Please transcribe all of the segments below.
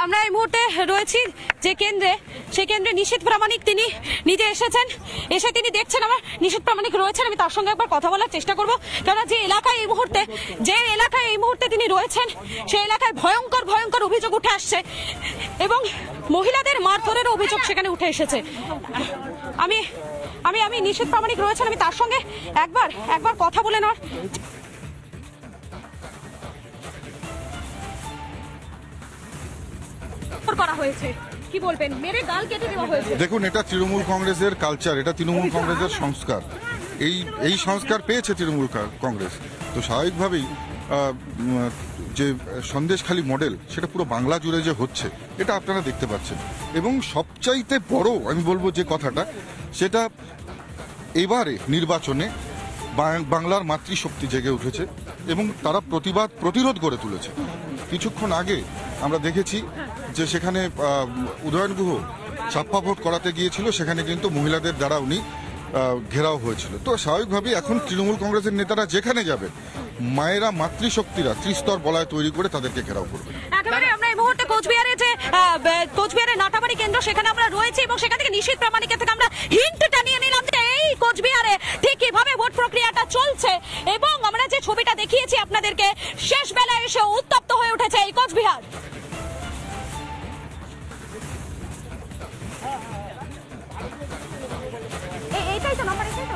আমরা এই মুহূর্তে রয়েছি যে কেন্দ্রে, সেই কেন্দ্রে নিশীথ প্রামাণিক তিনি নিজে এসেছেন, এসে তিনি দেখছেন আমার নিশীথ প্রামাণিক রয়েছেন। আমি তার সঙ্গে একবার কথা বলার চেষ্টা করবো, কারণ যে এলাকায় এই মুহূর্তে তিনি রয়েছেন সেই এলাকায় ভয়ঙ্কর ভয়ঙ্কর অভিযোগ উঠে আসছে এবং মহিলাদের মারধরের অভিযোগ সেখানে উঠে এসেছে। আমি আমি আমি নিশীথ প্রামাণিক রয়েছেন, আমি তার সঙ্গে একবার কথা বলে নেওয়ার করা হয়েছে। কি বলবেন? মেরে গাল কেটে দেওয়া হয়েছে। দেখুন, এটা তৃণমূল কংগ্রেসের কালচার, এটা তৃণমূল কংগ্রেসের সংস্কার। এই সংস্কার পেয়েছে তৃণমূল কংগ্রেস, তো স্বাভাবিকভাবেই যে সন্দেশখালী মডেল সেটা পুরো বাংলা জুড়ে যে হচ্ছে এটা আপনারা দেখতে পাচ্ছেন। এবং সবচাইতে বড় আমি বলবো যে কথাটা, সেটা এবারে নির্বাচনে বাংলার মাতৃশক্তি জেগে উঠেছে এবং তারা প্রতিরোধ করে তুলেছে। কিছুক্ষণ আগে আমরা দেখেছি যে সেখানে উদয়ন গুহ ছাপ্পা ভোট করাতে গিয়েছিল, সেখানে কিন্তু মহিলাদের দ্বারা উনি ঘেরাও হয়েছিল। তো স্বাভাবিকভাবেই এখন তৃণমূল কংগ্রেসের নেতারা যেখানে যাবে, মায়েরা মাতৃশক্তিরা ত্রিস্তর বলয় তৈরি করে তাদেরকে ঘেরাও করবে। একেবারে আমরা এই মুহূর্তে কোচবিহারের নাটাবাড়ি কেন্দ্র, সেখানে আমরা রয়েছি এবং সেখান থেকে নিশীথ প্রামাণিকের থেকে আমরা হিন্টটা নিয়ে নিলাম যে এই কোচবিহারে ঠিক কিভাবে ভোট প্রক্রিয়াটা চলছে এবং আমরা যে ছবিটা দেখিয়েছি আপনাদেরকে, শেষ বেলায় এসে উত্তপ্ত হয়ে উঠেছে এই কোচবিহার। এইটাই তো নাম্বার, এটাই তো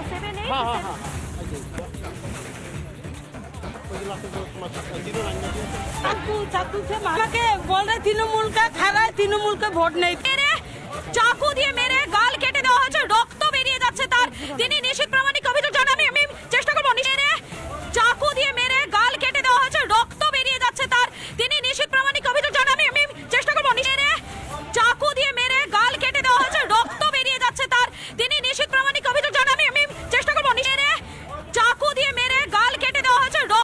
78 আমাকে বলে তৃণমূলকে খেলায়, তৃণমূলকে ভোট নেই। চাকু দিয়ে মেরে গাল কেটে দেওয়া হয়েছে, রক্ত বেরিয়ে যাচ্ছে তার। তিনি নিশীথ